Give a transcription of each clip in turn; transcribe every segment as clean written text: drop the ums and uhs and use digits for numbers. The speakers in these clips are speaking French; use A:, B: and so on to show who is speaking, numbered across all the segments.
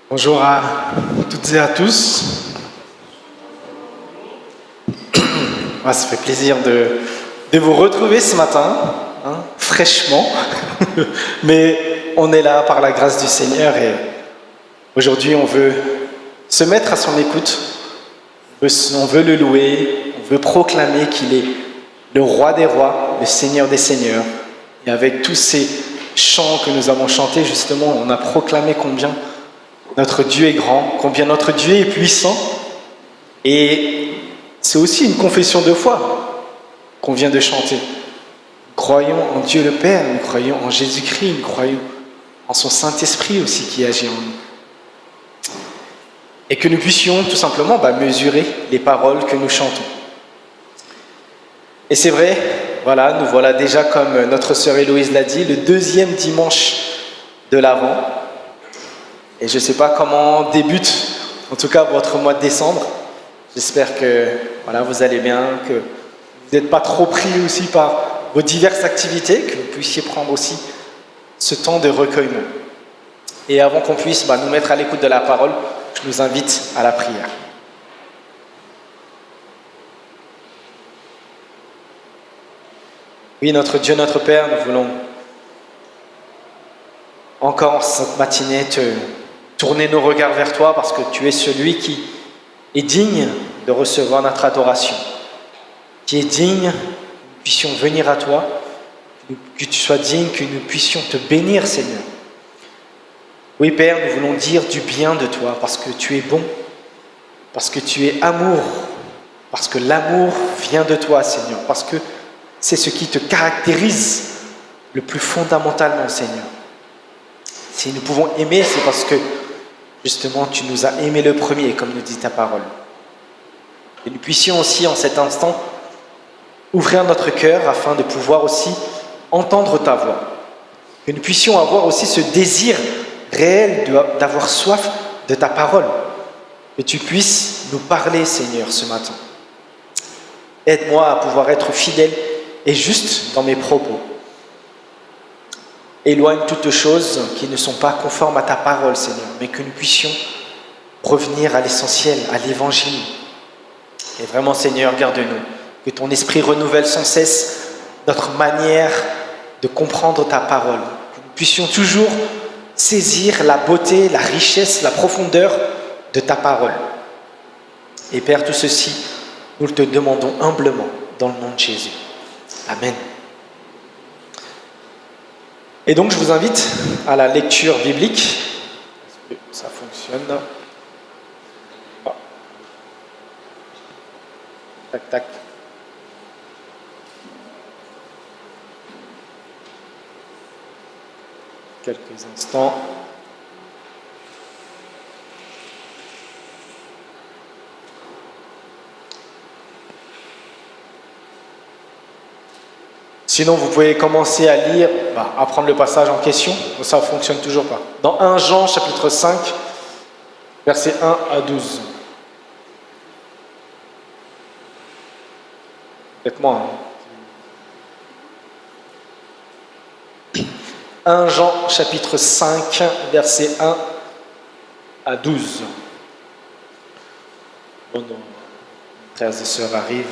A: Bonjour à toutes et à tous. Ça fait plaisir de vous retrouver ce matin, fraîchement. Mais on est là par la grâce du Seigneur et aujourd'hui on veut se mettre à son écoute. On veut le louer, on veut proclamer qu'il est le roi des rois, le Seigneur des seigneurs. Et avec tous ces chants que nous avons chantés, justement, on a proclamé combien notre Dieu est grand, combien notre Dieu est puissant. Et c'est aussi une confession de foi qu'on vient de chanter. Nous croyons en Dieu le Père, nous croyons en Jésus-Christ, nous croyons en son Saint-Esprit aussi qui agit en nous. Et que nous puissions tout simplement mesurer les paroles que nous chantons. Et c'est vrai, voilà, nous voilà déjà, comme notre sœur Héloïse l'a dit, le deuxième dimanche de l'Avent. Et je ne sais pas comment débute, en tout cas, votre mois de décembre. J'espère que voilà, vous allez bien, que vous n'êtes pas trop pris aussi par vos diverses activités, que vous puissiez prendre aussi ce temps de recueillement. Et avant qu'on puisse nous mettre à l'écoute de la parole, je nous invite à la prière. Oui, notre Dieu, notre Père, nous voulons encore cette matinée te tourner nos regards vers toi parce que tu es celui qui est digne de recevoir notre adoration, qui est digne que nous puissions venir à toi, que tu sois digne que nous puissions te bénir, Seigneur. Oui, Père, nous voulons dire du bien de toi parce que tu es bon, parce que tu es amour, parce que l'amour vient de toi, Seigneur, parce que c'est ce qui te caractérise le plus fondamentalement, Seigneur. Si nous pouvons aimer, c'est parce que, justement, tu nous as aimés le premier, comme nous dit ta parole. Et nous puissions aussi, en cet instant, ouvrir notre cœur afin de pouvoir aussi entendre ta voix. Que nous puissions avoir aussi ce désir réel d'avoir soif de ta parole. Que tu puisses nous parler, Seigneur, ce matin. Aide-moi à pouvoir être fidèle et juste dans mes propos. Éloigne toutes choses qui ne sont pas conformes à ta parole, Seigneur, mais que nous puissions revenir à l'essentiel, à l'évangile. Et vraiment, Seigneur, garde-nous. Que ton esprit renouvelle sans cesse notre manière de comprendre ta parole. Que nous puissions toujours saisir la beauté, la richesse, la profondeur de ta parole. Et Père, tout ceci, nous te demandons humblement dans le nom de Jésus. Amen. Et donc, je vous invite à la lecture biblique. Est-ce que ça fonctionne? Tac, tac. Quelques instants. Sinon, vous pouvez commencer à lire, à prendre le passage en question. Ça ne fonctionne toujours pas. Dans 1 Jean, chapitre 5, versets 1 à 12. Faites-moi. 1 Jean, chapitre 5, versets 1 à 12. Bon, nos frères et sœurs arrivent.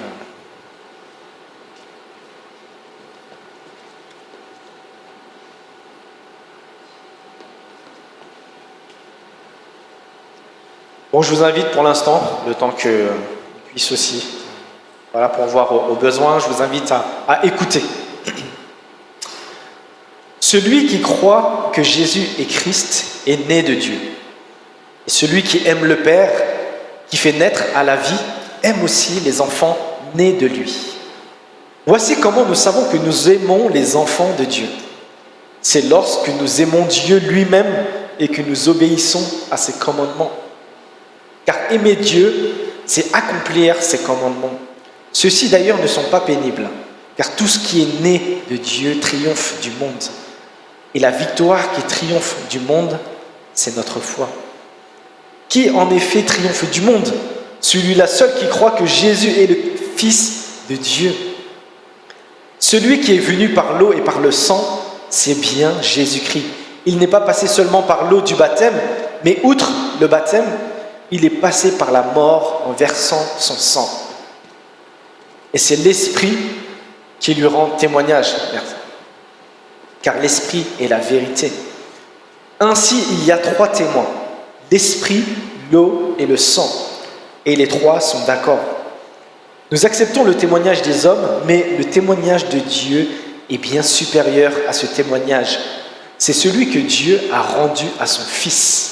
A: Bon, je vous invite pour l'instant, le temps que puisse aussi, voilà, pour voir aux besoins, je vous invite à écouter. Celui qui croit que Jésus est Christ est né de Dieu. Et celui qui aime le Père, qui fait naître à la vie, aime aussi les enfants nés de lui. Voici comment nous savons que nous aimons les enfants de Dieu. C'est lorsque nous aimons Dieu lui-même et que nous obéissons à ses commandements. Car aimer Dieu, c'est accomplir ses commandements. Ceux-ci d'ailleurs ne sont pas pénibles, car tout ce qui est né de Dieu triomphe du monde. Et la victoire qui triomphe du monde, c'est notre foi. Qui en effet triomphe du monde? Celui-là seul qui croit que Jésus est le Fils de Dieu. Celui qui est venu par l'eau et par le sang, c'est bien Jésus-Christ. Il n'est pas passé seulement par l'eau du baptême, mais outre le baptême, il est passé par la mort en versant son sang. Et c'est l'Esprit qui lui rend témoignage, car l'Esprit est la vérité. Ainsi, il y a 3 témoins, l'Esprit, l'eau et le sang, et les 3 sont d'accord. Nous acceptons le témoignage des hommes, mais le témoignage de Dieu est bien supérieur à ce témoignage. C'est celui que Dieu a rendu à son Fils.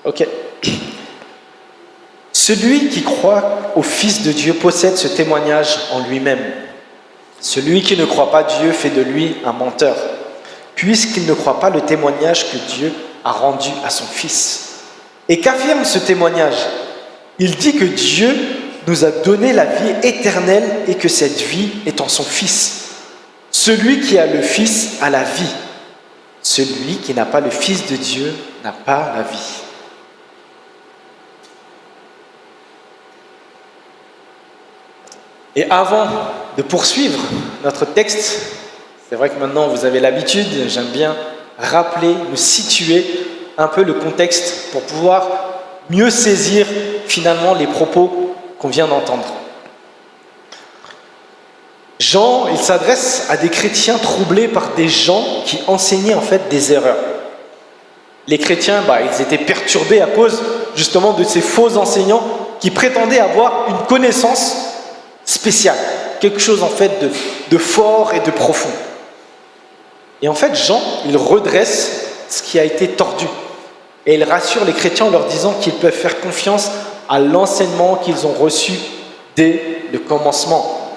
A: Ok. Celui qui croit au Fils de Dieu possède ce témoignage en lui-même. Celui qui ne croit pas Dieu fait de lui un menteur, puisqu'il ne croit pas le témoignage que Dieu a rendu à son Fils. Et qu'affirme ce témoignage ? Il dit que Dieu nous a donné la vie éternelle et que cette vie est en son Fils. Celui qui a le Fils a la vie. Celui qui n'a pas le Fils de Dieu n'a pas la vie. Et avant de poursuivre notre texte, c'est vrai que maintenant vous avez l'habitude, j'aime bien rappeler, nous situer un peu le contexte pour pouvoir mieux saisir finalement les propos qu'on vient d'entendre. Jean, il s'adresse à des chrétiens troublés par des gens qui enseignaient en fait des erreurs. Les chrétiens, ils étaient perturbés à cause justement de ces faux enseignants qui prétendaient avoir une connaissance spéciale, quelque chose en fait de fort et de profond. Et en fait, Jean, il redresse ce qui a été tordu. Et il rassure les chrétiens en leur disant qu'ils peuvent faire confiance à l'enseignement qu'ils ont reçu dès le commencement.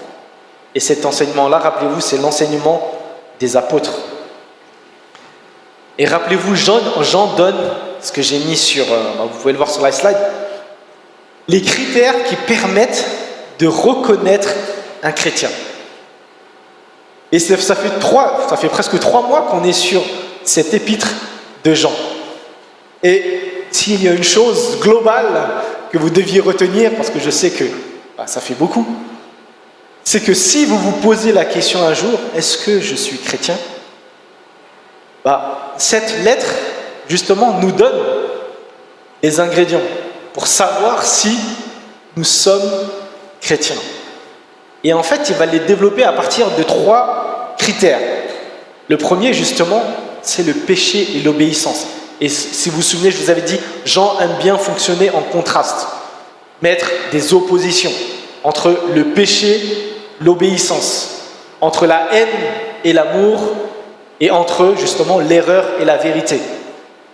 A: Et cet enseignement-là, rappelez-vous, c'est l'enseignement des apôtres. Et rappelez-vous, Jean donne ce que j'ai mis sur, vous pouvez le voir sur la slide, les critères qui permettent de reconnaître un chrétien. Et ça fait presque 3 mois qu'on est sur cette épître de Jean. Et s'il y a une chose globale que vous deviez retenir, parce que je sais que ça fait beaucoup, c'est que si vous vous posez la question un jour, est-ce que je suis chrétien ? Cette lettre, justement, nous donne les ingrédients pour savoir si nous sommes chrétiens. Et en fait, il va les développer à partir de 3 critères. Le premier, justement, c'est le péché et l'obéissance. Et si vous vous souvenez, je vous avais dit, Jean aime bien fonctionner en contraste, mettre des oppositions entre le péché, l'obéissance, entre la haine et l'amour, et entre justement l'erreur et la vérité.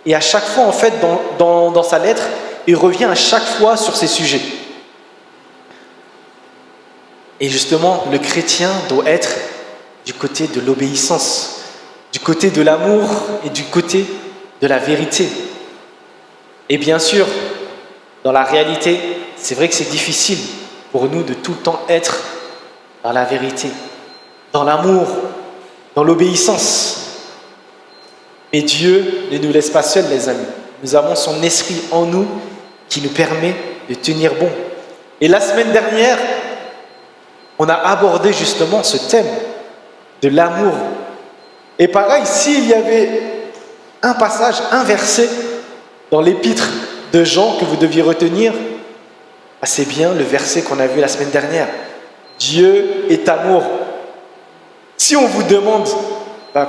A: Et à chaque fois, en fait, dans sa lettre, il revient à chaque fois sur ces sujets. Et justement, le chrétien doit être du côté de l'obéissance, du côté de l'amour et du côté de la vérité. Et bien sûr, dans la réalité, c'est vrai que c'est difficile pour nous de tout le temps être dans la vérité, dans l'amour, dans l'obéissance. Mais Dieu ne nous laisse pas seuls, les amis. Nous avons son esprit en nous qui nous permet de tenir bon. Et la semaine dernière, on a abordé justement ce thème de l'amour. Et pareil, s'il y avait un passage, un verset dans l'épître de Jean que vous deviez retenir, c'est bien le verset qu'on a vu la semaine dernière. Dieu est amour. Si on vous demande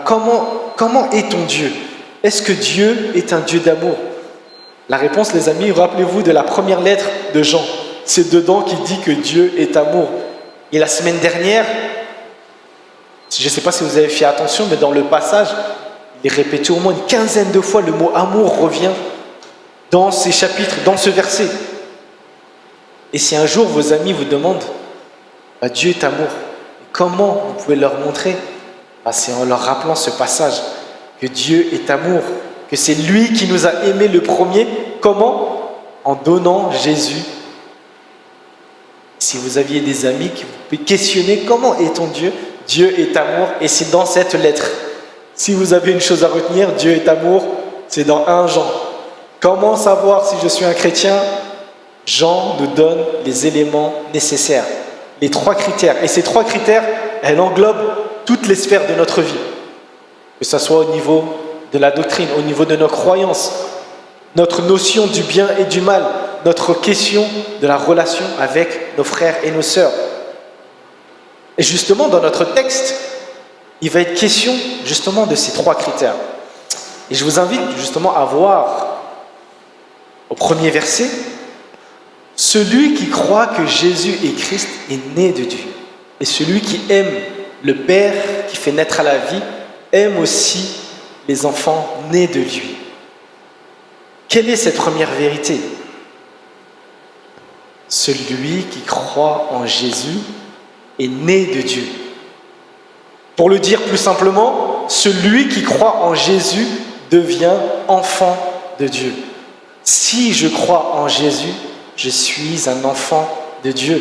A: comment est ton Dieu ? Est-ce que Dieu est un Dieu d'amour ? La réponse, les amis, rappelez-vous de la première lettre de Jean. C'est dedans qu'il dit que Dieu est amour. Et la semaine dernière, je ne sais pas si vous avez fait attention, mais dans le passage, il est répété au moins une 15aine de fois, le mot amour revient dans ces chapitres, dans ce verset. Et si un jour vos amis vous demandent, Dieu est amour, comment vous pouvez leur montrer ? C'est en leur rappelant ce passage, que Dieu est amour, que c'est lui qui nous a aimés le premier. Comment ? En donnant Jésus. Si vous aviez des amis qui vous pouvez questionner, comment est ton Dieu ? Dieu est amour, et c'est dans cette lettre. Si vous avez une chose à retenir, Dieu est amour, c'est dans 1 Jean. Comment savoir si je suis un chrétien ? Jean nous donne les éléments nécessaires, les 3 critères. Et ces 3 critères, elles englobent toutes les sphères de notre vie. Que ce soit au niveau de la doctrine, au niveau de nos croyances, notre notion du bien et du mal, notre question de la relation avec nos frères et nos sœurs. Et justement, dans notre texte, il va être question justement de ces 3 critères. Et je vous invite justement à voir au premier verset, celui qui croit que Jésus est Christ est né de Dieu. Et celui qui aime le Père qui fait naître à la vie aime aussi les enfants nés de lui. Quelle est cette première vérité? Celui qui croit en Jésus est né de Dieu. Pour le dire plus simplement, celui qui croit en Jésus devient enfant de Dieu. Si je crois en Jésus, je suis un enfant de Dieu.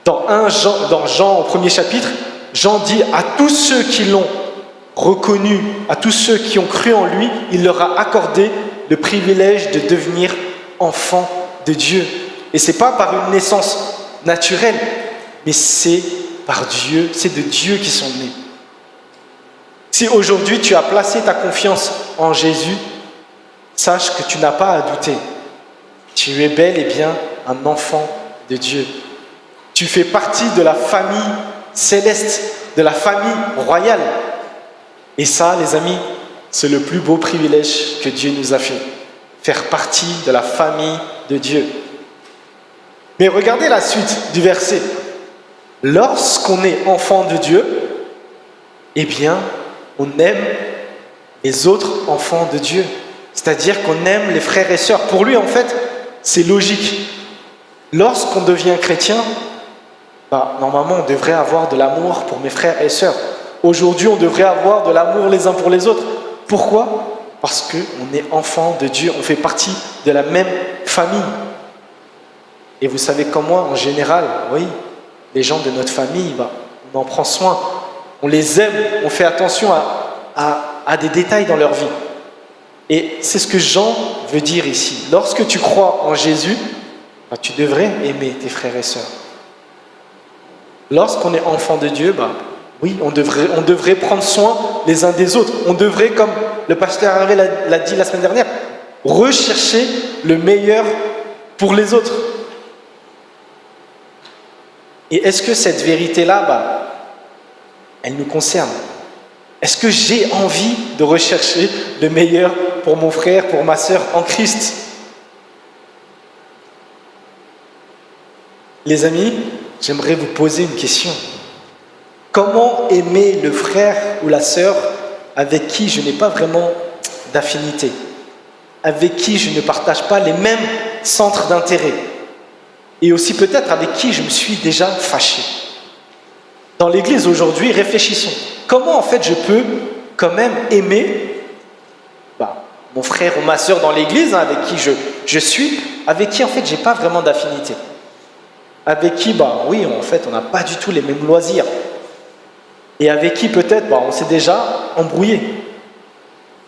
A: Dans Jean, au premier chapitre, Jean dit à tous ceux qui l'ont reconnu, à tous ceux qui ont cru en lui, il leur a accordé le privilège de devenir enfants de Dieu. Et ce n'est pas par une naissance naturelle, mais c'est par Dieu, c'est de Dieu qu'ils sont nés. Si aujourd'hui tu as placé ta confiance en Jésus, sache que tu n'as pas à douter. Tu es bel et bien un enfant de Dieu. Tu fais partie de la famille céleste, de la famille royale. Et ça, les amis, c'est le plus beau privilège que Dieu nous a fait. Faire partie de la famille de Dieu. Mais regardez la suite du verset. Lorsqu'on est enfant de Dieu, eh bien, on aime les autres enfants de Dieu. C'est-à-dire qu'on aime les frères et sœurs. Pour lui, en fait, c'est logique. Lorsqu'on devient chrétien, normalement, on devrait avoir de l'amour pour mes frères et sœurs. Aujourd'hui, on devrait avoir de l'amour les uns pour les autres. Pourquoi? Parce qu'on est enfant de Dieu, on fait partie de la même famille. Et vous savez comme moi, en général, oui, les gens de notre famille, on en prend soin. On les aime, on fait attention à des détails dans leur vie. Et c'est ce que Jean veut dire ici. Lorsque tu crois en Jésus, tu devrais aimer tes frères et sœurs. Lorsqu'on est enfant de Dieu, oui, on devrait prendre soin les uns des autres. On devrait, comme le pasteur Hervé l'a dit la semaine dernière, rechercher le meilleur pour les autres. Et est-ce que cette vérité-là, elle nous concerne? Est-ce que j'ai envie de rechercher le meilleur pour mon frère, pour ma sœur en Christ? Les amis, j'aimerais vous poser une question. Comment aimer le frère ou la sœur avec qui je n'ai pas vraiment d'affinité, avec qui je ne partage pas les mêmes centres d'intérêt, et aussi peut-être avec qui je me suis déjà fâché? Dans l'église aujourd'hui, réfléchissons. Comment en fait je peux quand même aimer mon frère ou ma sœur dans l'église, avec qui je suis, avec qui en fait j'ai pas vraiment d'affinité, avec qui oui en fait on n'a pas du tout les mêmes loisirs, et avec qui peut-être on s'est déjà embrouillé.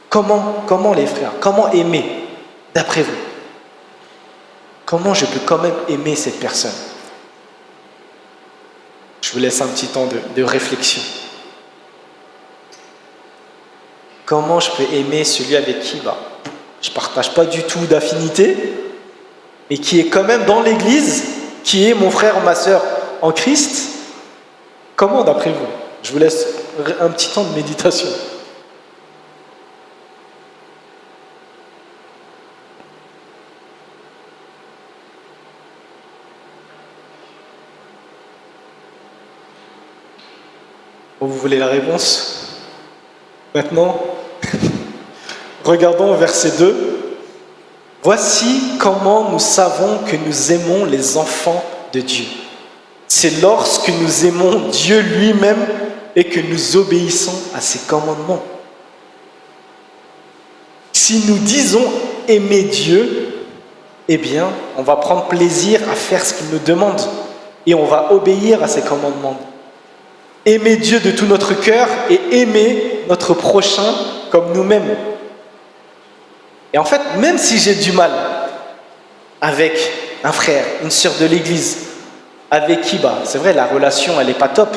A: Comment les frères, comment aimer d'après vous? Comment je peux quand même aimer cette personne? Je vous laisse un petit temps de réflexion. Comment je peux aimer celui avec qui je ne partage pas du tout d'affinité, mais qui est quand même dans l'église, qui est mon frère ou ma sœur en Christ? Comment d'après vous? Je vous laisse un petit temps de méditation. Vous voulez la réponse? Maintenant, regardons au verset 2. Voici comment nous savons que nous aimons les enfants de Dieu. C'est lorsque nous aimons Dieu lui-même et que nous obéissons à ses commandements. Si nous disons aimer Dieu, eh bien, on va prendre plaisir à faire ce qu'il nous demande et on va obéir à ses commandements. Aimer Dieu de tout notre cœur et aimer notre prochain comme nous-mêmes. Et en fait, même si j'ai du mal avec un frère, une sœur de l'église, avec qui, c'est vrai, la relation, elle n'est pas top,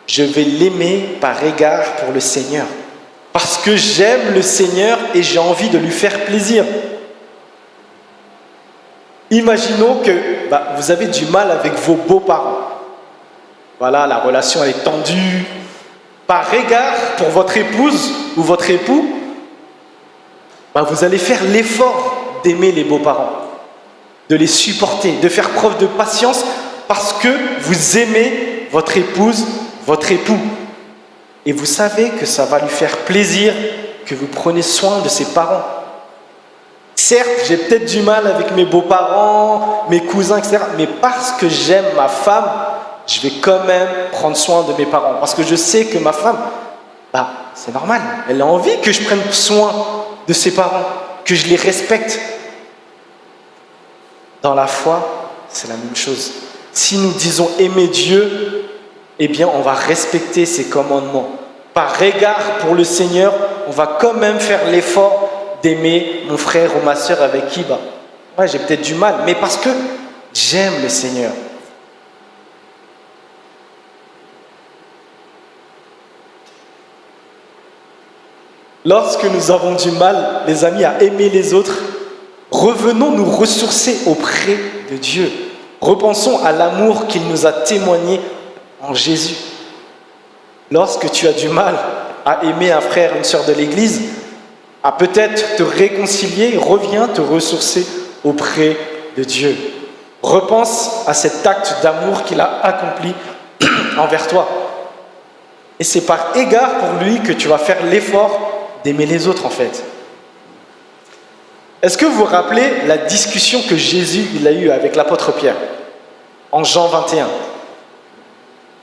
A: je vais l'aimer par égard pour le Seigneur. Parce que j'aime le Seigneur et j'ai envie de lui faire plaisir. Imaginons que vous avez du mal avec vos beaux-parents. Voilà, la relation elle est tendue. Par égard pour votre épouse ou votre époux, vous allez faire l'effort d'aimer les beaux-parents, de les supporter, de faire preuve de patience parce que vous aimez votre épouse, votre époux. Et vous savez que ça va lui faire plaisir que vous preniez soin de ses parents. Certes, j'ai peut-être du mal avec mes beaux-parents, mes cousins, etc. Mais parce que j'aime ma femme, je vais quand même prendre soin de mes parents. Parce que je sais que ma femme, c'est normal. Elle a envie que je prenne soin de ses parents, que je les respecte. Dans la foi, c'est la même chose. Si nous disons aimer Dieu, eh bien, on va respecter ses commandements. Par égard pour le Seigneur, on va quand même faire l'effort d'aimer mon frère ou ma sœur avec qui, j'ai peut-être du mal, mais parce que j'aime le Seigneur. Lorsque nous avons du mal, les amis, à aimer les autres, revenons nous ressourcer auprès de Dieu. Repensons à l'amour qu'il nous a témoigné en Jésus. Lorsque tu as du mal à aimer un frère, une sœur de l'Église, à peut-être te réconcilier, reviens te ressourcer auprès de Dieu. Repense à cet acte d'amour qu'il a accompli envers toi. Et c'est par égard pour lui que tu vas faire l'effort d'aimer les autres en fait. Est-ce que vous vous rappelez la discussion que Jésus a eue avec l'apôtre Pierre en Jean 21?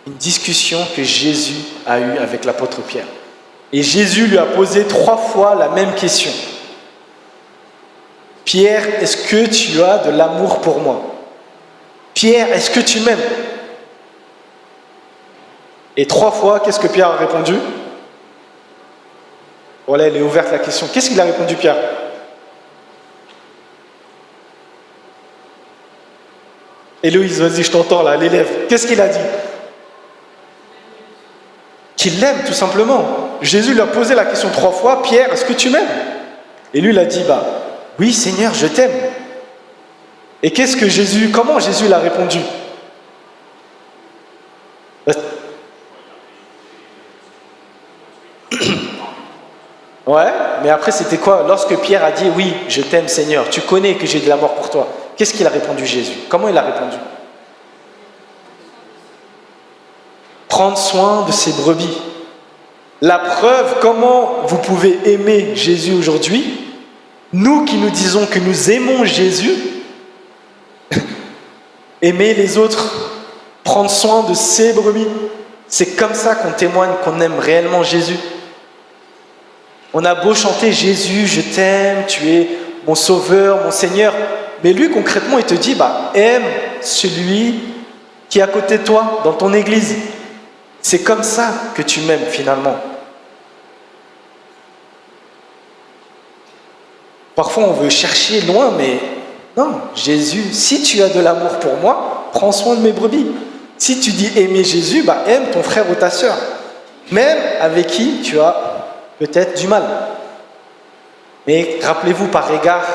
A: Une discussion que Jésus a eue avec l'apôtre Pierre. Et Jésus lui a posé 3 fois la même question. Pierre, est-ce que tu as de l'amour pour moi? Pierre, est-ce que tu m'aimes? Et 3 fois, qu'est-ce que Pierre a répondu? Voilà, elle est ouverte la question. Qu'est-ce qu'il a répondu, Pierre? Héloïse, vas-y, je t'entends là, l'élève. Qu'est-ce qu'il a dit? Qu'il l'aime, tout simplement. Jésus lui a posé la question 3 fois. Pierre, est-ce que tu m'aimes? Et lui, il a dit, oui, Seigneur, je t'aime. Et comment Jésus l'a répondu? Ouais, mais après c'était quoi? Lorsque Pierre a dit, oui, je t'aime Seigneur, tu connais que j'ai de l'amour pour toi. Qu'est-ce qu'il a répondu Jésus? Comment il a répondu? Prendre soin de ses brebis. La preuve, comment vous pouvez aimer Jésus aujourd'hui? Nous qui nous disons que nous aimons Jésus, aimer les autres, prendre soin de ses brebis. C'est comme ça qu'on témoigne qu'on aime réellement Jésus. On a beau chanter Jésus, je t'aime, tu es mon sauveur, mon Seigneur. Mais lui, concrètement, il te dit, aime celui qui est à côté de toi, dans ton église. C'est comme ça que tu m'aimes finalement. Parfois, on veut chercher loin, mais non, Jésus, si tu as de l'amour pour moi, prends soin de mes brebis. Si tu dis aimer Jésus, aime ton frère ou ta sœur, même avec qui tu as peut-être du mal. Mais rappelez-vous par égard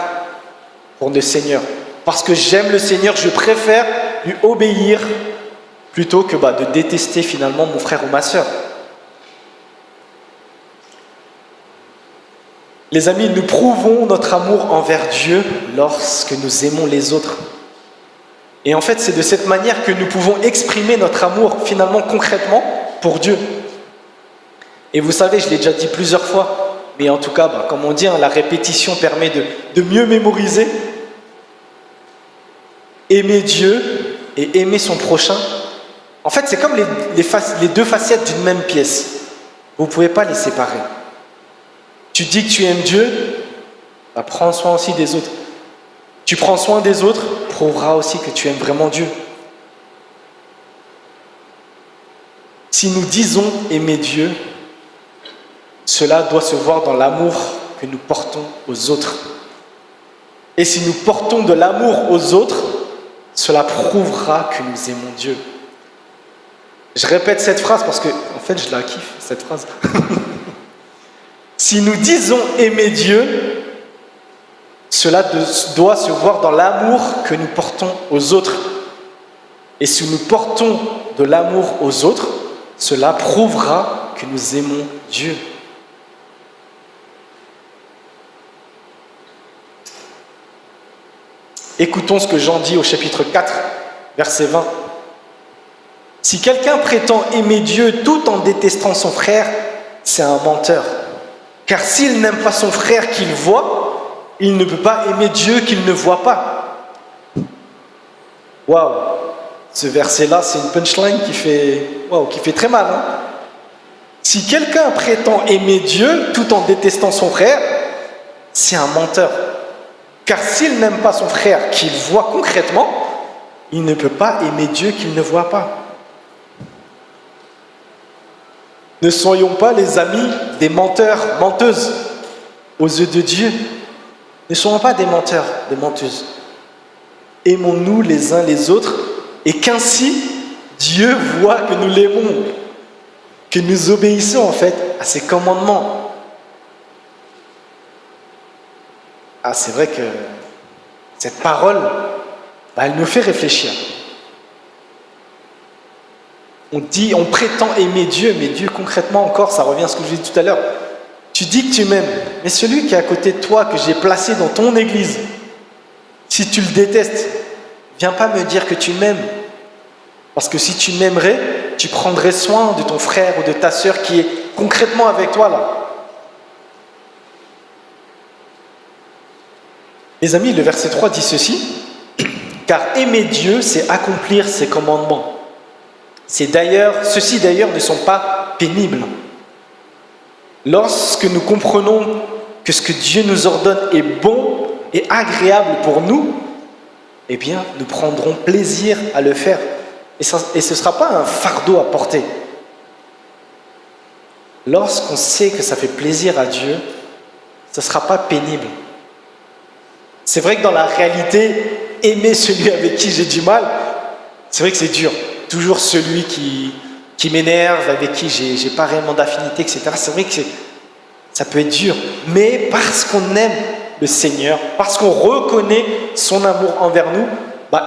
A: pour le Seigneur. Parce que j'aime le Seigneur, je préfère lui obéir plutôt que de détester finalement mon frère ou ma sœur. Les amis, nous prouvons notre amour envers Dieu lorsque nous aimons les autres. Et en fait, c'est de cette manière que nous pouvons exprimer notre amour finalement concrètement pour Dieu. Et vous savez, je l'ai déjà dit plusieurs fois, mais en tout cas, comme on dit, la répétition permet de mieux mémoriser. Aimer Dieu et aimer son prochain. En fait, c'est comme les 2 facettes d'une même pièce. Vous ne pouvez pas les séparer. Tu dis que tu aimes Dieu, prends soin aussi des autres. Tu prends soin des autres, prouvera aussi que tu aimes vraiment Dieu. Si nous disons aimer Dieu, cela doit se voir dans l'amour que nous portons aux autres. Et si nous portons de l'amour aux autres, cela prouvera que nous aimons Dieu. Je répète cette phrase parce que, en fait, je la kiffe, cette phrase. Si nous disons aimer Dieu, cela doit se voir dans l'amour que nous portons aux autres. Et si nous portons de l'amour aux autres, cela prouvera que nous aimons Dieu. Écoutons ce que Jean dit au chapitre 4, verset 20. Si quelqu'un prétend aimer Dieu tout en détestant son frère, c'est un menteur. Car s'il n'aime pas son frère qu'il voit, il ne peut pas aimer Dieu qu'il ne voit pas. Waouh! Ce verset-là, c'est une punchline qui fait très mal. Hein? Si quelqu'un prétend aimer Dieu tout en détestant son frère, c'est un menteur. Car s'il n'aime pas son frère qu'il voit concrètement, il ne peut pas aimer Dieu qu'il ne voit pas. Ne soyons pas les amis des menteurs, menteuses aux yeux de Dieu. Ne soyons pas des menteurs, des menteuses. Aimons-nous les uns les autres et qu'ainsi Dieu voit que nous l'aimons, que nous obéissons en fait à ses commandements. Ah, c'est vrai que cette parole, elle nous fait réfléchir. On prétend aimer Dieu, mais Dieu concrètement encore, ça revient à ce que je disais tout à l'heure. Tu dis que tu m'aimes, mais celui qui est à côté de toi, que j'ai placé dans ton église, si tu le détestes, viens pas me dire que tu m'aimes. Parce que si tu m'aimerais, tu prendrais soin de ton frère ou de ta sœur qui est concrètement avec toi là. Les amis, le verset 3 dit ceci, « Car aimer Dieu, c'est accomplir ses commandements. Ceux-ci d'ailleurs ne sont pas pénibles. Lorsque nous comprenons que ce que Dieu nous ordonne est bon et agréable pour nous, eh bien, nous prendrons plaisir à le faire. Et ce ne sera pas un fardeau à porter. Lorsqu'on sait que ça fait plaisir à Dieu, ce ne sera pas pénible. C'est vrai que dans la réalité, aimer celui avec qui j'ai du mal, c'est vrai que c'est dur. Toujours celui qui m'énerve, avec qui j'ai pas réellement d'affinité, etc. C'est vrai que ça peut être dur. Mais parce qu'on aime le Seigneur, parce qu'on reconnaît son amour envers nous,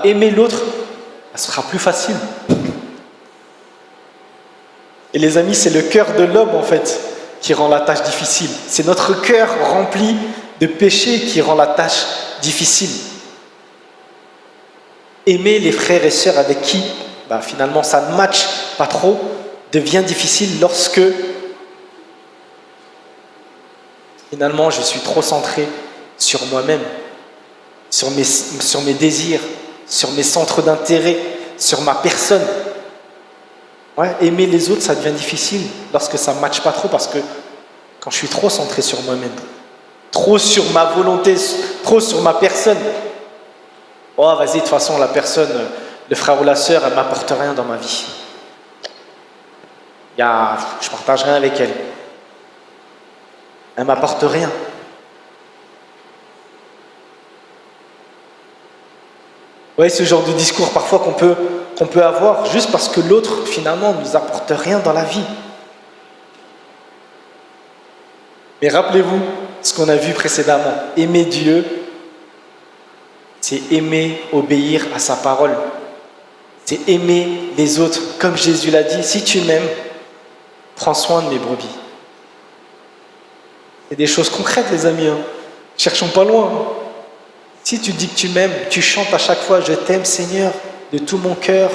A: aimer l'autre, ça sera plus facile. Et les amis, c'est le cœur de l'homme en fait qui rend la tâche difficile. C'est notre cœur rempli de péché qui rend la tâche difficile. Aimer les frères et sœurs avec qui finalement ça ne matche pas trop devient difficile lorsque finalement je suis trop centré sur moi-même, sur mes désirs, sur mes centres d'intérêt, sur ma personne. Aimer les autres, ça devient difficile lorsque ça ne matche pas trop, parce que quand je suis trop centré sur moi-même, trop sur ma volonté, trop sur ma personne, vas-y, de toute façon, la personne, le frère ou la sœur, elle ne m'apporte rien dans ma vie. Je ne partage rien avec elle. Elle ne m'apporte rien. Ce genre de discours parfois qu'on peut avoir juste parce que l'autre, finalement, ne nous apporte rien dans la vie. Mais rappelez-vous ce qu'on a vu précédemment. Aimer Dieu, c'est aimer obéir à sa parole. C'est aimer les autres. Comme Jésus l'a dit, si tu m'aimes, prends soin de mes brebis. C'est des choses concrètes, les amis. Cherchons pas loin. Si tu dis que tu m'aimes, tu chantes à chaque fois « Je t'aime Seigneur, de tout mon cœur »,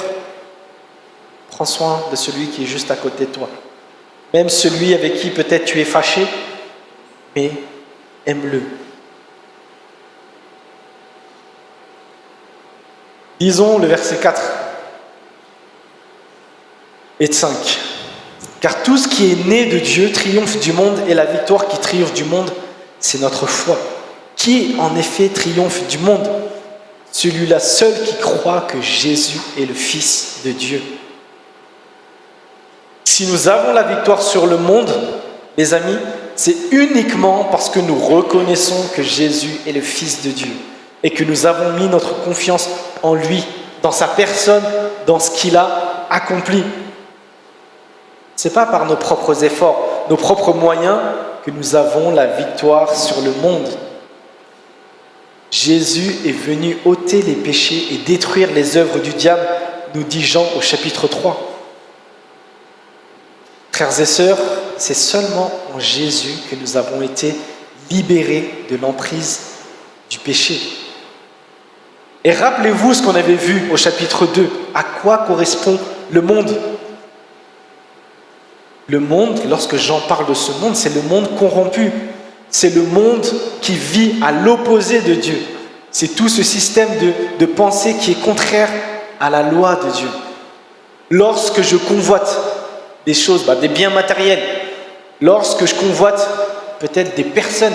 A: prends soin de celui qui est juste à côté de toi. Même celui avec qui peut-être tu es fâché, mais aime-le. Lisons le verset 4 et 5. « Car tout ce qui est né de Dieu triomphe du monde, et la victoire qui triomphe du monde, c'est notre foi. Qui en effet triomphe du monde? Celui-là seul qui croit que Jésus est le Fils de Dieu. » Si nous avons la victoire sur le monde, les amis, c'est uniquement parce que nous reconnaissons que Jésus est le Fils de Dieu et que nous avons mis notre confiance en lui, dans sa personne, dans ce qu'il a accompli. Ce n'est pas par nos propres efforts, nos propres moyens que nous avons la victoire sur le monde. Jésus est venu ôter les péchés et détruire les œuvres du diable, nous dit Jean au chapitre 3. Frères et sœurs, c'est seulement en Jésus que nous avons été libérés de l'emprise du péché. Et rappelez-vous ce qu'on avait vu au chapitre 2. À quoi correspond le monde ? Le monde, lorsque Jean parle de ce monde, c'est le monde corrompu. C'est le monde qui vit à l'opposé de Dieu. C'est tout ce système de pensée qui est contraire à la loi de Dieu. Lorsque je convoite des choses, des biens matériels, lorsque je convoite peut-être des personnes,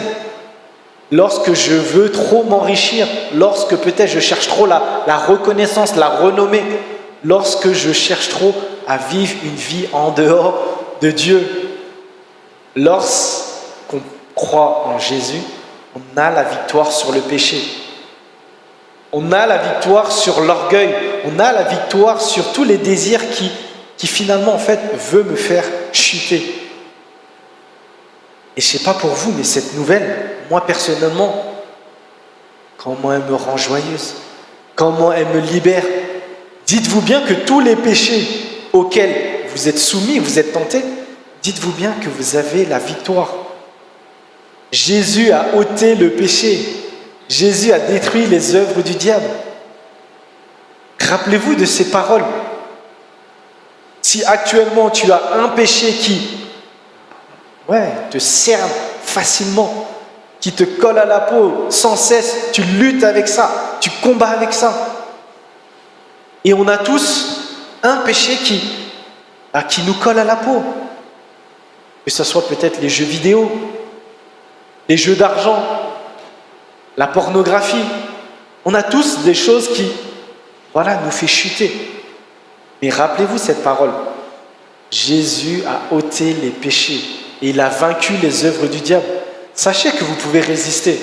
A: lorsque je veux trop m'enrichir, lorsque peut-être je cherche trop la reconnaissance, la renommée, lorsque je cherche trop à vivre une vie en dehors de Dieu, lorsqu'on croit en Jésus, on a la victoire sur le péché. On a la victoire sur l'orgueil. On a la victoire sur tous les désirs qui finalement en fait veut me faire chuter. Et je ne sais pas pour vous, mais cette nouvelle, moi personnellement, comment elle me rend joyeuse, comment elle me libère. Dites-vous bien que tous les péchés auxquels vous êtes soumis, vous êtes tentés, dites-vous bien que vous avez la victoire. Jésus a ôté le péché. Jésus a détruit les œuvres du diable. Rappelez-vous de ces paroles. Si actuellement tu as un péché qui te cerne facilement, qui te colle à la peau sans cesse, tu luttes avec ça, tu combats avec ça. Et on a tous un péché qui nous colle à la peau. Que ce soit peut-être les jeux vidéo, les jeux d'argent, la pornographie. On a tous des choses qui, nous fait chuter. Mais rappelez-vous cette parole. Jésus a ôté les péchés et il a vaincu les œuvres du diable. Sachez que vous pouvez résister.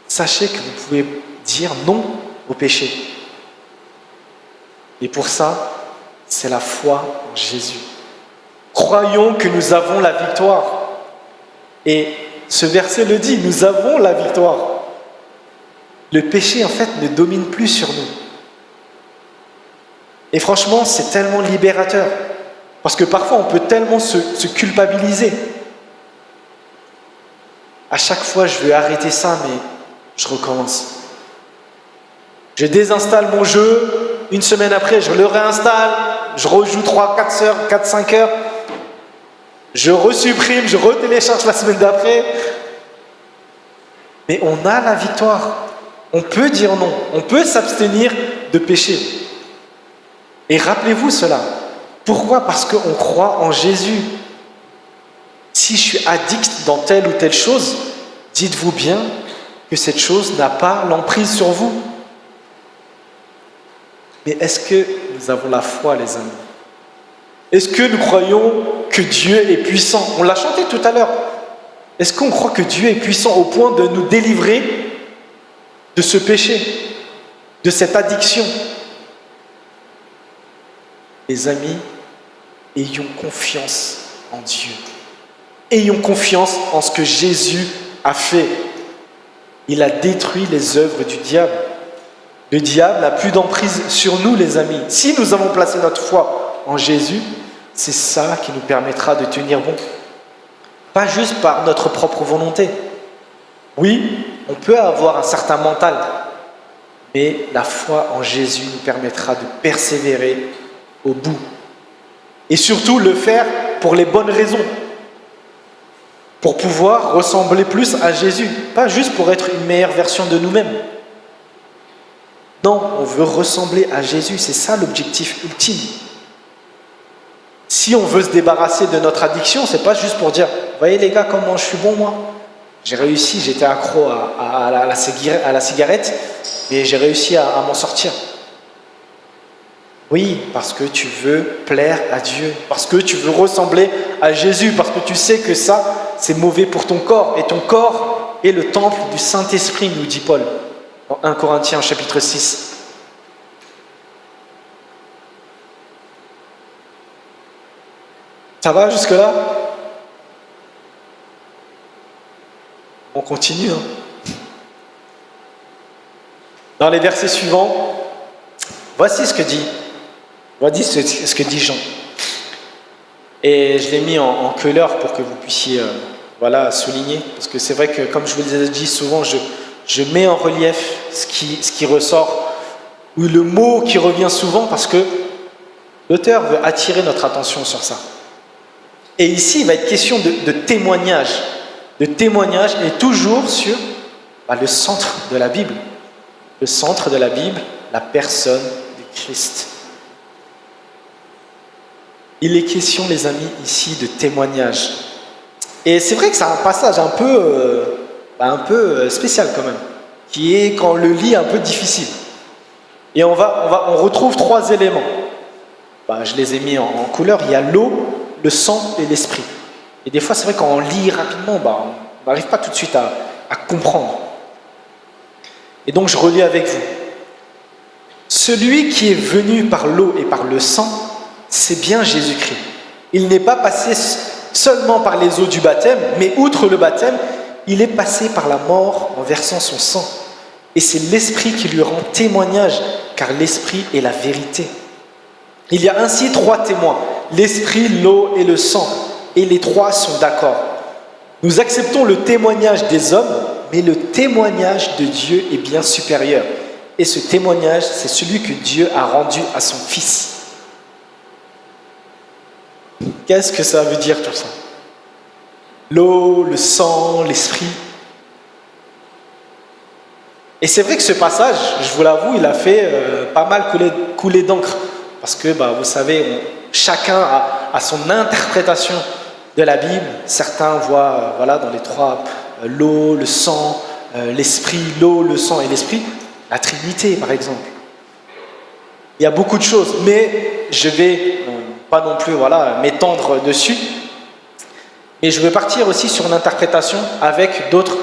A: Sachez que vous pouvez dire non au péché. Et pour ça, c'est la foi en Jésus. Croyons que nous avons la victoire. Et ce verset le dit, nous avons la victoire. Le péché, en fait, ne domine plus sur nous. Et franchement, c'est tellement libérateur. Parce que parfois, on peut tellement se culpabiliser. À chaque fois, je veux arrêter ça, mais je recommence. Je désinstalle mon jeu, une semaine après, je le réinstalle, je rejoue 4-5 heures, je resupprime, je retélécharge la semaine d'après. Mais on a la victoire. On peut dire non, on peut s'abstenir de pécher. Et rappelez-vous cela. Pourquoi ? Parce qu'on croit en Jésus. Si je suis addict dans telle ou telle chose, dites-vous bien que cette chose n'a pas l'emprise sur vous. Mais est-ce que nous avons la foi, les amis ? Est-ce que nous croyons que Dieu est puissant ? On l'a chanté tout à l'heure. Est-ce qu'on croit que Dieu est puissant au point de nous délivrer de ce péché, de cette addiction ? Les amis, ayons confiance en Dieu. Ayons confiance en ce que Jésus a fait. Il a détruit les œuvres du diable. Le diable n'a plus d'emprise sur nous, les amis. Si nous avons placé notre foi en Jésus, c'est ça qui nous permettra de tenir bon. Pas juste par notre propre volonté. Oui, on peut avoir un certain mental, mais la foi en Jésus nous permettra de persévérer au bout. Et surtout le faire pour les bonnes raisons. Pour pouvoir ressembler plus à Jésus. Pas juste pour être une meilleure version de nous-mêmes. Non, on veut ressembler à Jésus. C'est ça l'objectif ultime. Si on veut se débarrasser de notre addiction, c'est pas juste pour dire « Voyez les gars, comment je suis bon moi. J'ai réussi, j'étais accro à la cigarette et j'ai réussi à m'en sortir. » Oui, parce que tu veux plaire à Dieu, parce que tu veux ressembler à Jésus, parce que tu sais que ça, c'est mauvais pour ton corps. Et ton corps est le temple du Saint-Esprit, nous dit Paul, dans 1 Corinthiens chapitre 6. Ça va jusque-là ? On continue. Dans les versets suivants, voici ce que dit Jean. Et je l'ai mis en couleur pour que vous puissiez souligner. Parce que c'est vrai que, comme je vous l'ai dit souvent, je mets en relief ce qui ressort, ou le mot qui revient souvent, parce que l'auteur veut attirer notre attention sur ça. Et ici, il va être question de témoignage. De témoignage, et toujours sur le centre de la Bible. Le centre de la Bible, la personne de Christ. Il est question, les amis, ici de témoignage. Et c'est vrai que c'est un passage un peu spécial quand même, qui est, quand on le lit, un peu difficile. Et on retrouve 3 éléments. Je les ai mis en couleur. Il y a l'eau, le sang et l'esprit. Et des fois, c'est vrai, quand on lit rapidement, on n'arrive pas tout de suite à comprendre. Et donc, je relis avec vous. Celui qui est venu par l'eau et par le sang, c'est bien Jésus-Christ. Il n'est pas passé seulement par les eaux du baptême, mais outre le baptême, il est passé par la mort en versant son sang. Et c'est l'Esprit qui lui rend témoignage, car l'Esprit est la vérité. Il y a ainsi 3 témoins, l'Esprit, l'eau et le sang, et les 3 sont d'accord. Nous acceptons le témoignage des hommes, mais le témoignage de Dieu est bien supérieur. Et ce témoignage, c'est celui que Dieu a rendu à son Fils. Qu'est-ce que ça veut dire tout ça? L'eau, le sang, l'esprit. Et c'est vrai que ce passage, je vous l'avoue, il a fait pas mal couler d'encre. Parce que, vous savez, chacun a son interprétation de la Bible. Certains voient, dans les 3, l'eau, le sang, l'esprit, l'eau, le sang et l'esprit. La Trinité, par exemple. Il y a beaucoup de choses, mais je vais pas non plus m'étendre dessus. Et je vais partir aussi sur une interprétation avec d'autres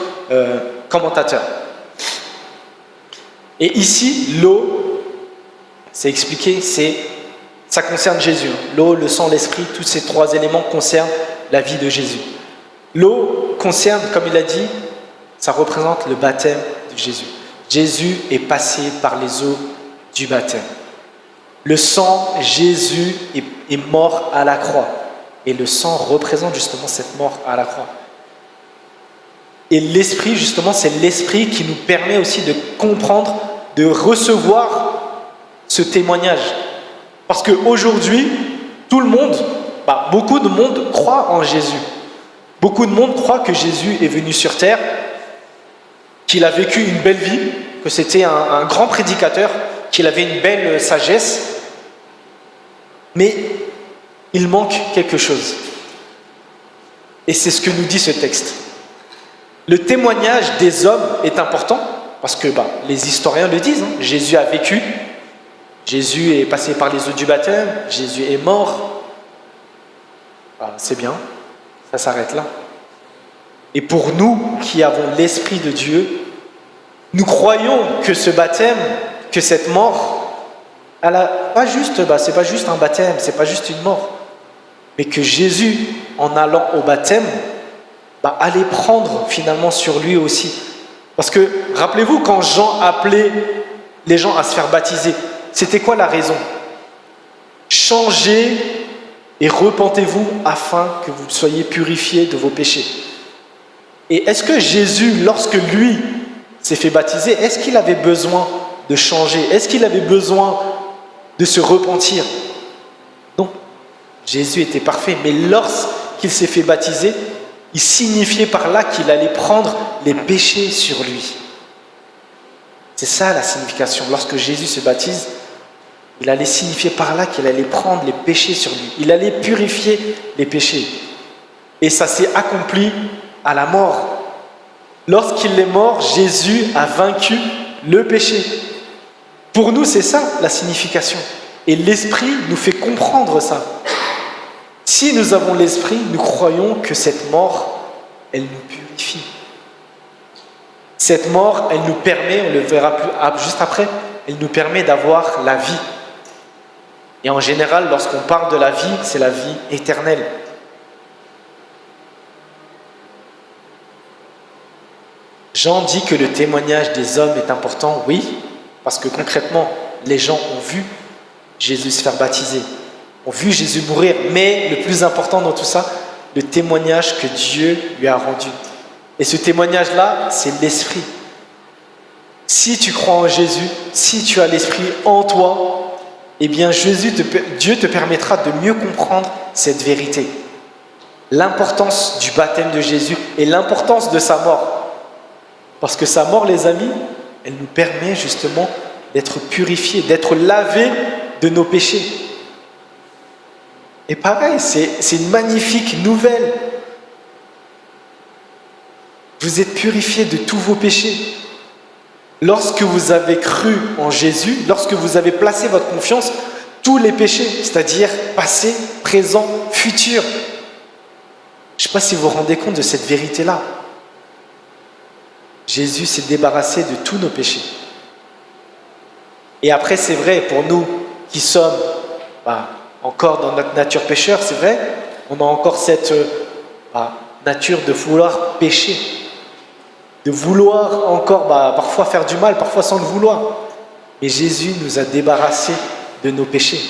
A: commentateurs. Et ici, l'eau, c'est expliqué, ça concerne Jésus. L'eau, le sang, l'esprit, tous ces 3 éléments concernent la vie de Jésus. L'eau concerne, comme il a dit, ça représente le baptême de Jésus. Jésus est passé par les eaux du baptême. Le sang, Jésus est mort à la croix. Et le sang représente justement cette mort à la croix. Et l'esprit, justement, c'est l'esprit qui nous permet aussi de comprendre, de recevoir ce témoignage. Parce qu'aujourd'hui, tout le monde, beaucoup de monde croit en Jésus. Beaucoup de monde croit que Jésus est venu sur terre, qu'il a vécu une belle vie, que c'était un grand prédicateur, qu'il avait une belle sagesse. Mais il manque quelque chose. Et c'est ce que nous dit ce texte. Le témoignage des hommes est important, parce que les historiens le disent. Jésus a vécu, Jésus est passé par les eaux du baptême, Jésus est mort. C'est bien, ça s'arrête là. Et pour nous qui avons l'Esprit de Dieu, nous croyons que ce baptême, que cette mort, c'est pas juste un baptême, c'est pas juste une mort, mais que Jésus, en allant au baptême, allait prendre finalement sur lui aussi. Parce que, rappelez-vous, quand Jean appelait les gens à se faire baptiser, c'était quoi la raison? Changez et repentez-vous afin que vous soyez purifiés de vos péchés. Et est-ce que Jésus, lorsque lui s'est fait baptiser, est-ce qu'il avait besoin de changer? Est-ce qu'il avait besoin de se repentir? Non. Jésus était parfait, mais lorsqu'il s'est fait baptiser, il signifiait par là qu'il allait prendre les péchés sur lui. C'est ça la signification. Lorsque Jésus se baptise, il allait signifier par là qu'il allait prendre les péchés sur lui. Il allait purifier les péchés. Et ça s'est accompli à la mort. Lorsqu'il est mort, Jésus a vaincu le péché. Pour nous, c'est ça la signification. Et l'Esprit nous fait comprendre ça. Si nous avons l'Esprit, nous croyons que cette mort, elle nous purifie. Cette mort, elle nous permet, on le verra juste après, elle nous permet d'avoir la vie. Et en général, lorsqu'on parle de la vie, c'est la vie éternelle. Jean dit que le témoignage des hommes est important, oui, parce que concrètement, les gens ont vu Jésus se faire baptiser, ont vu Jésus mourir, mais le plus important dans tout ça, le témoignage que Dieu lui a rendu. Et ce témoignage-là, c'est l'Esprit. Si tu crois en Jésus, si tu as l'Esprit en toi, eh bien Dieu te permettra de mieux comprendre cette vérité. L'importance du baptême de Jésus et l'importance de sa mort. Parce que sa mort, les amis, elle nous permet justement d'être purifiés, d'être lavés de nos péchés. Et pareil, c'est une magnifique nouvelle. Vous êtes purifiés de tous vos péchés. Lorsque vous avez cru en Jésus, lorsque vous avez placé votre confiance, tous les péchés, c'est-à-dire passé, présent, futur. Je ne sais pas si vous vous rendez compte de cette vérité-là. Jésus s'est débarrassé de tous nos péchés. Et après, c'est vrai, pour nous qui sommes encore dans notre nature pécheur, c'est vrai, on a encore cette nature de vouloir pécher, de vouloir encore parfois faire du mal, parfois sans le vouloir. Mais Jésus nous a débarrassés de nos péchés.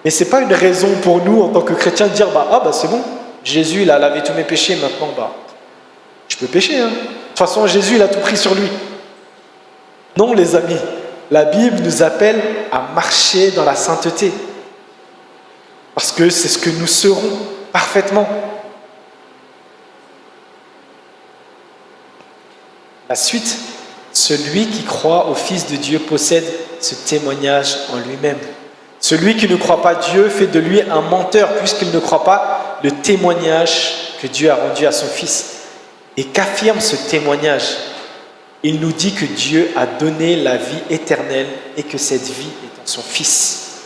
A: Mais ce n'est pas une raison pour nous, en tant que chrétiens, de dire c'est bon, Jésus il a lavé tous mes péchés, maintenant je peux pécher. De toute façon, Jésus il a tout pris sur lui. Non, les amis, la Bible nous appelle à marcher dans la sainteté. Parce que c'est ce que nous serons parfaitement. La suite, celui qui croit au Fils de Dieu possède ce témoignage en lui-même. Celui qui ne croit pas Dieu fait de lui un menteur puisqu'il ne croit pas le témoignage que Dieu a rendu à son Fils. Et qu'affirme ce témoignage? Il nous dit que Dieu a donné la vie éternelle et que cette vie est en son Fils.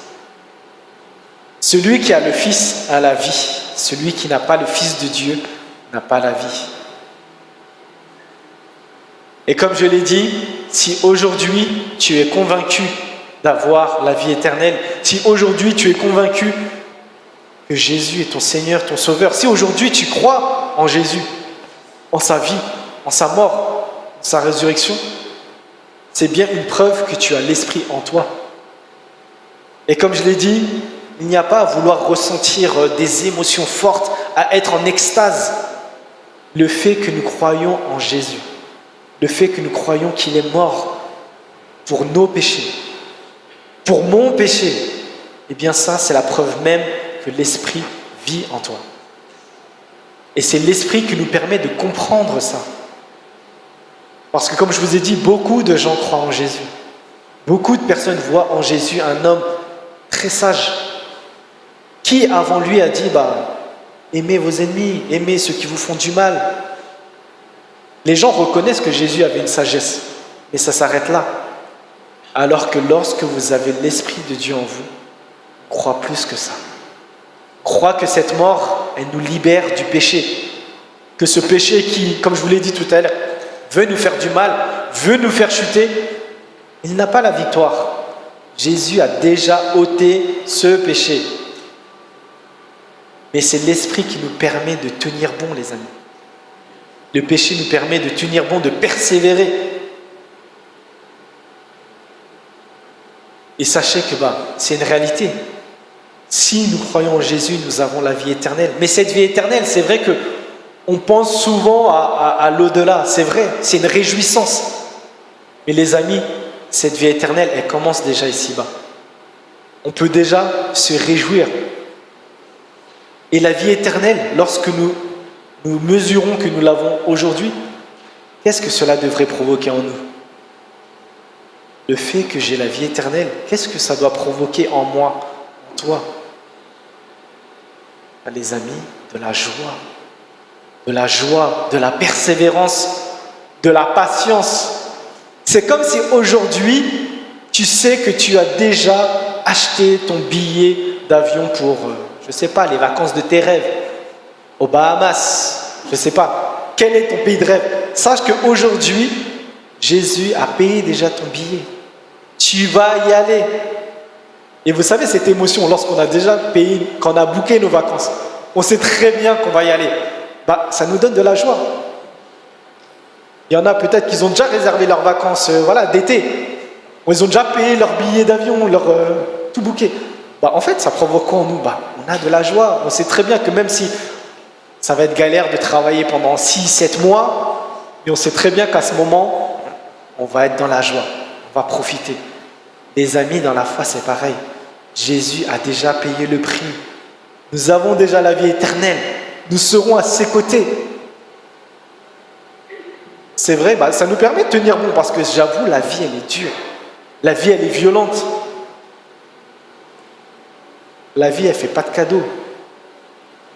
A: Celui qui a le Fils a la vie. Celui qui n'a pas le Fils de Dieu n'a pas la vie. Et comme je l'ai dit, si aujourd'hui tu es convaincu d'avoir la vie éternelle, si aujourd'hui tu es convaincu que Jésus est ton Seigneur, ton Sauveur, si aujourd'hui tu crois en Jésus, en sa vie, en sa mort, en sa résurrection, c'est bien une preuve que tu as l'Esprit en toi. Et comme je l'ai dit, il n'y a pas à vouloir ressentir des émotions fortes, à être en extase. Le fait que nous croyons en Jésus, le fait que nous croyons qu'il est mort pour nos péchés, pour mon péché, eh bien ça, c'est la preuve même que l'Esprit vit en toi. Et c'est l'Esprit qui nous permet de comprendre ça. Parce que comme je vous ai dit, beaucoup de gens croient en Jésus. Beaucoup de personnes voient en Jésus un homme très sage, qui avant lui a dit, aimez vos ennemis, aimez ceux qui vous font du mal. Les gens reconnaissent que Jésus avait une sagesse, mais ça s'arrête là. Alors que lorsque vous avez l'Esprit de Dieu en vous, crois plus que ça. Crois que cette mort, elle nous libère du péché. Que ce péché qui, comme je vous l'ai dit tout à l'heure, veut nous faire du mal, veut nous faire chuter, il n'a pas la victoire. Jésus a déjà ôté ce péché. Mais c'est l'Esprit qui nous permet de tenir bon, les amis. Le péché nous permet de tenir bon, de persévérer. Et sachez que c'est une réalité. Si nous croyons en Jésus, nous avons la vie éternelle. Mais cette vie éternelle, c'est vrai qu'on pense souvent à l'au-delà. C'est vrai, c'est une réjouissance. Mais les amis, cette vie éternelle, elle commence déjà ici-bas. On peut déjà se réjouir. Et la vie éternelle, lorsque nous mesurons que nous l'avons aujourd'hui, qu'est-ce que cela devrait provoquer en nous? Le fait que j'ai la vie éternelle, qu'est-ce que ça doit provoquer en moi, en toi? Les amis, de la joie, de la persévérance, de la patience. C'est comme si aujourd'hui, tu sais que tu as déjà acheté ton billet d'avion pour, je ne sais pas, les vacances de tes rêves, aux Bahamas, je ne sais pas. Quel est ton pays de rêve? Sache qu'aujourd'hui, Jésus a payé déjà ton billet. Tu vas y aller. Et vous savez, cette émotion, lorsqu'on a déjà payé, quand on a booké nos vacances, on sait très bien qu'on va y aller. Ça nous donne de la joie. Il y en a peut-être qui ont déjà réservé leurs vacances d'été. Ils ont déjà payé leur billet d'avion, tout booké. En fait, ça provoque quoi en nous? On a de la joie. On sait très bien que même si ça va être galère de travailler pendant 6-7 mois, mais on sait très bien qu'à ce moment, on va être dans la joie. On va profiter. Les amis, dans la foi, c'est pareil. Jésus a déjà payé le prix. Nous avons déjà la vie éternelle. Nous serons à ses côtés. C'est vrai, ça nous permet de tenir bon parce que j'avoue, la vie, elle est dure. La vie, elle est violente. La vie, elle ne fait pas de cadeaux.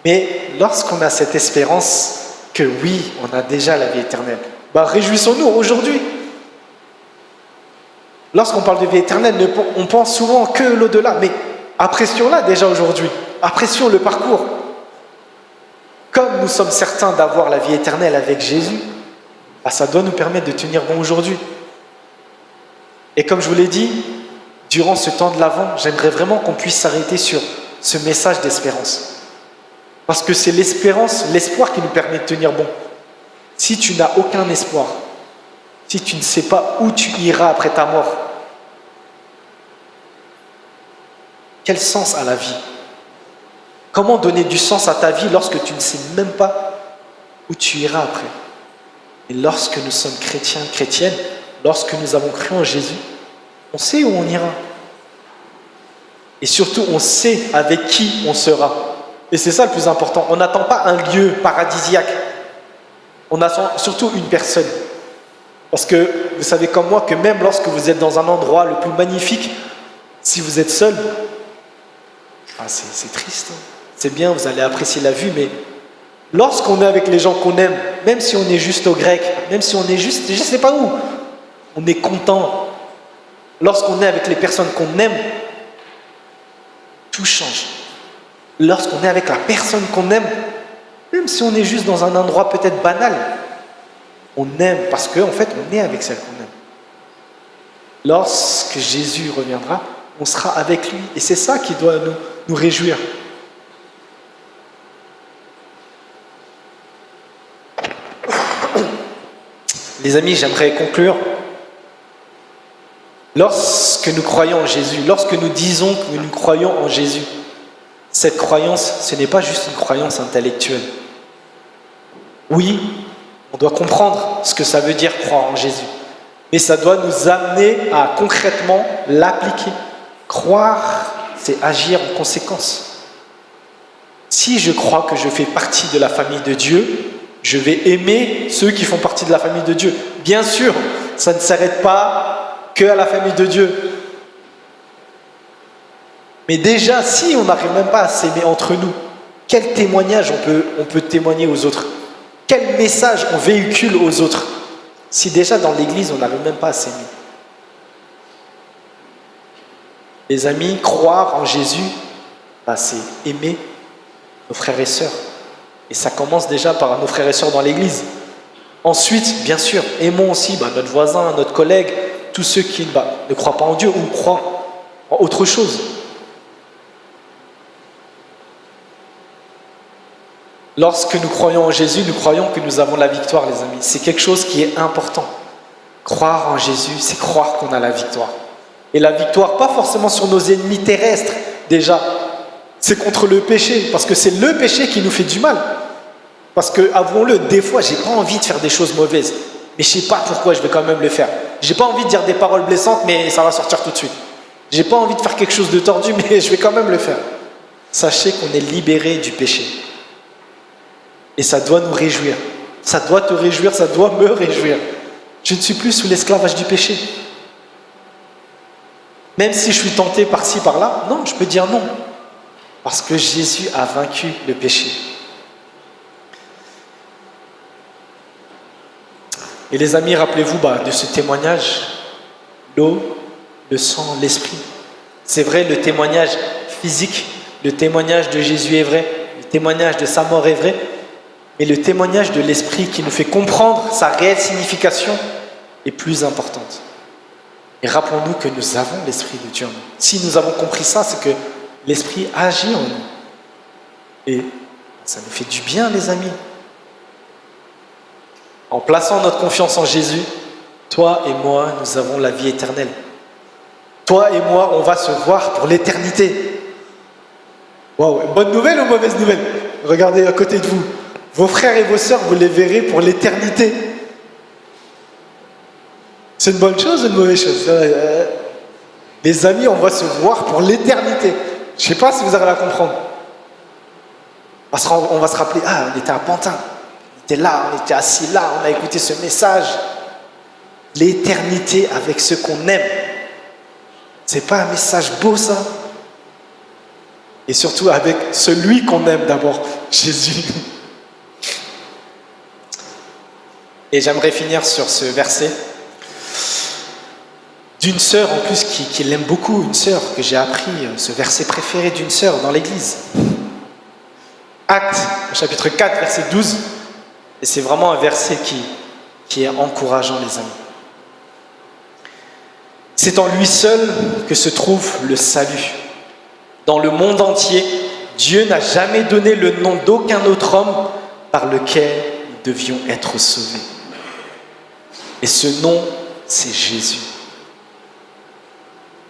A: Mais lorsqu'on a cette espérance que oui, on a déjà la vie éternelle, réjouissons-nous aujourd'hui. Lorsqu'on parle de vie éternelle, on pense souvent que l'au-delà, mais apprécions-la déjà aujourd'hui. Apprécions le parcours. Comme nous sommes certains d'avoir la vie éternelle avec Jésus, ça doit nous permettre de tenir bon aujourd'hui. Et comme je vous l'ai dit, durant ce temps de l'Avent, j'aimerais vraiment qu'on puisse s'arrêter sur ce message d'espérance. Parce que c'est l'espérance, l'espoir qui nous permet de tenir bon. Si tu n'as aucun espoir, si tu ne sais pas où tu iras après ta mort, quel sens a la vie? Comment donner du sens à ta vie lorsque tu ne sais même pas où tu iras après? Et lorsque nous sommes chrétiens, chrétiennes, lorsque nous avons cru en Jésus, on sait où on ira. Et surtout, on sait avec qui on sera. Et c'est ça le plus important. On n'attend pas un lieu paradisiaque. On attend surtout une personne. Parce que vous savez comme moi que même lorsque vous êtes dans un endroit le plus magnifique, si vous êtes seul, c'est triste. C'est bien, vous allez apprécier la vue, mais lorsqu'on est avec les gens qu'on aime, même si on est juste au grec, même si on est juste, je ne sais pas où, on est content. Lorsqu'on est avec les personnes qu'on aime, tout change. Lorsqu'on est avec la personne qu'on aime, même si on est juste dans un endroit peut-être banal, on aime parce qu'en fait, on est avec celle qu'on aime. Lorsque Jésus reviendra, on sera avec lui. Et c'est ça qui doit nous réjouir. Les amis, j'aimerais conclure. Lorsque nous croyons en Jésus, lorsque nous disons que nous croyons en Jésus, cette croyance, ce n'est pas juste une croyance intellectuelle. Oui, on doit comprendre ce que ça veut dire croire en Jésus, mais ça doit nous amener à concrètement l'appliquer. Croire, c'est agir en conséquence. Si je crois que je fais partie de la famille de Dieu, je vais aimer ceux qui font partie de la famille de Dieu. Bien sûr, ça ne s'arrête pas que à la famille de Dieu. Mais déjà, si on n'arrive même pas à s'aimer entre nous, quel témoignage on peut témoigner aux autres? Quel message on véhicule aux autres? Si déjà dans l'église, on n'arrive même pas à s'aimer. Les amis, croire en Jésus, c'est aimer nos frères et sœurs. Et ça commence déjà par nos frères et sœurs dans l'église. Ensuite, bien sûr, aimons aussi notre voisin, notre collègue, tous ceux qui ne croient pas en Dieu ou croient en autre chose. Lorsque nous croyons en Jésus, nous croyons que nous avons la victoire, les amis. C'est quelque chose qui est important. Croire en Jésus, c'est croire qu'on a la victoire. Et la victoire, pas forcément sur nos ennemis terrestres, déjà. C'est contre le péché, parce que c'est le péché qui nous fait du mal. Parce que, avouons-le, des fois, j'ai pas envie de faire des choses mauvaises. Mais je sais pas pourquoi je vais quand même le faire. J'ai pas envie de dire des paroles blessantes, mais ça va sortir tout de suite. J'ai pas envie de faire quelque chose de tordu, mais je vais quand même le faire. Sachez qu'on est libéré du péché. Et ça doit nous réjouir. Ça doit te réjouir, ça doit me réjouir. Je ne suis plus sous l'esclavage du péché. Même si je suis tenté par-ci, par-là, non, je peux dire non. Parce que Jésus a vaincu le péché. Et les amis, rappelez-vous de ce témoignage, l'eau, le sang, l'esprit. C'est vrai, le témoignage physique, le témoignage de Jésus est vrai, le témoignage de sa mort est vrai, mais le témoignage de l'esprit qui nous fait comprendre sa réelle signification est plus importante. Et rappelons-nous que nous avons l'esprit de Dieu en nous. Si nous avons compris ça, c'est que l'esprit agit en nous. Et ça nous fait du bien, les amis. En plaçant notre confiance en Jésus, toi et moi, nous avons la vie éternelle. Toi et moi, on va se voir pour l'éternité. Waouh, bonne nouvelle ou mauvaise nouvelle? Regardez à côté de vous. Vos frères et vos sœurs, vous les verrez pour l'éternité. C'est une bonne chose ou une mauvaise chose? Les amis, on va se voir pour l'éternité. Je ne sais pas si vous allez la comprendre. On va se rappeler, on était à Pantin. On était là, on était assis là, on a écouté ce message. L'éternité avec ceux qu'on aime. C'est pas un message beau, ça? Et surtout avec celui qu'on aime d'abord, Jésus. Et j'aimerais finir sur ce verset d'une sœur en plus qui l'aime beaucoup, une sœur que j'ai appris, ce verset préféré d'une sœur dans l'église. Actes, chapitre 4, verset 12. Et c'est vraiment un verset qui est encourageant, les amis. C'est en lui seul que se trouve le salut. Dans le monde entier, Dieu n'a jamais donné le nom d'aucun autre homme par lequel nous devions être sauvés. Et ce nom, c'est Jésus.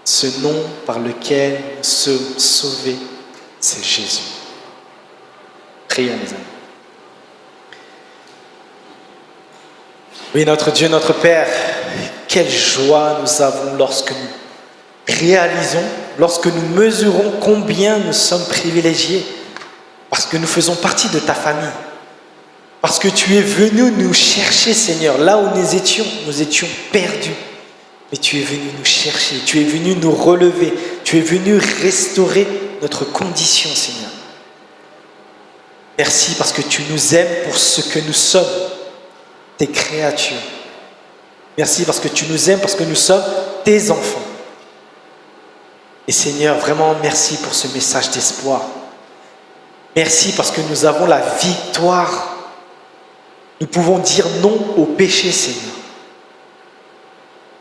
A: Ce nom par lequel nous sommes sauvés, c'est Jésus. Prions, mes amis. Oui, notre Dieu, notre Père, quelle joie nous avons lorsque nous réalisons, lorsque nous mesurons combien nous sommes privilégiés, parce que nous faisons partie de ta famille, parce que tu es venu nous chercher, Seigneur, là où nous étions perdus, mais tu es venu nous chercher, tu es venu nous relever, tu es venu restaurer notre condition, Seigneur. Merci parce que tu nous aimes pour ce que nous sommes, tes créatures. Merci parce que tu nous aimes, parce que nous sommes tes enfants. Et Seigneur, vraiment merci pour ce message d'espoir. Merci parce que nous avons la victoire. Nous pouvons dire non au péché, Seigneur.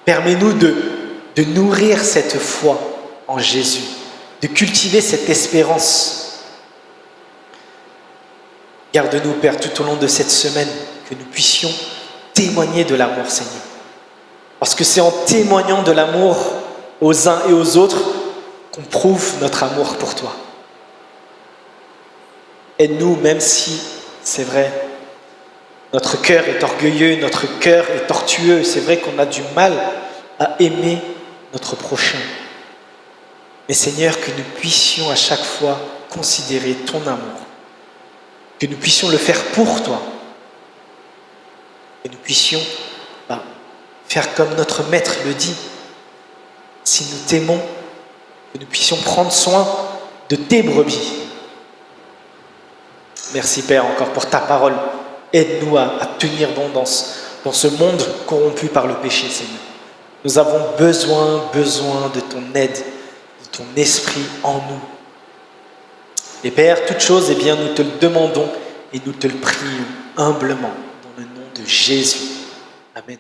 A: Permets-nous de nourrir cette foi en Jésus, de cultiver cette espérance. Garde-nous, Père, tout au long de cette semaine, que nous puissions témoigner de l'amour, Seigneur. Parce que c'est en témoignant de l'amour aux uns et aux autres qu'on prouve notre amour pour toi. Aide-nous, même si, c'est vrai, notre cœur est orgueilleux, notre cœur est tortueux. C'est vrai qu'on a du mal à aimer notre prochain. Mais Seigneur, que nous puissions à chaque fois considérer ton amour. Que nous puissions le faire pour toi. Que nous puissions faire comme notre Maître le dit. Si nous t'aimons, que nous puissions prendre soin de tes brebis. Merci Père encore pour ta parole. Aide-nous à tenir bon dans ce monde corrompu par le péché, Seigneur. Nous avons besoin de ton aide, de ton esprit en nous. Et Père, toute chose, nous te le demandons et nous te le prions humblement dans le nom de Jésus. Amen.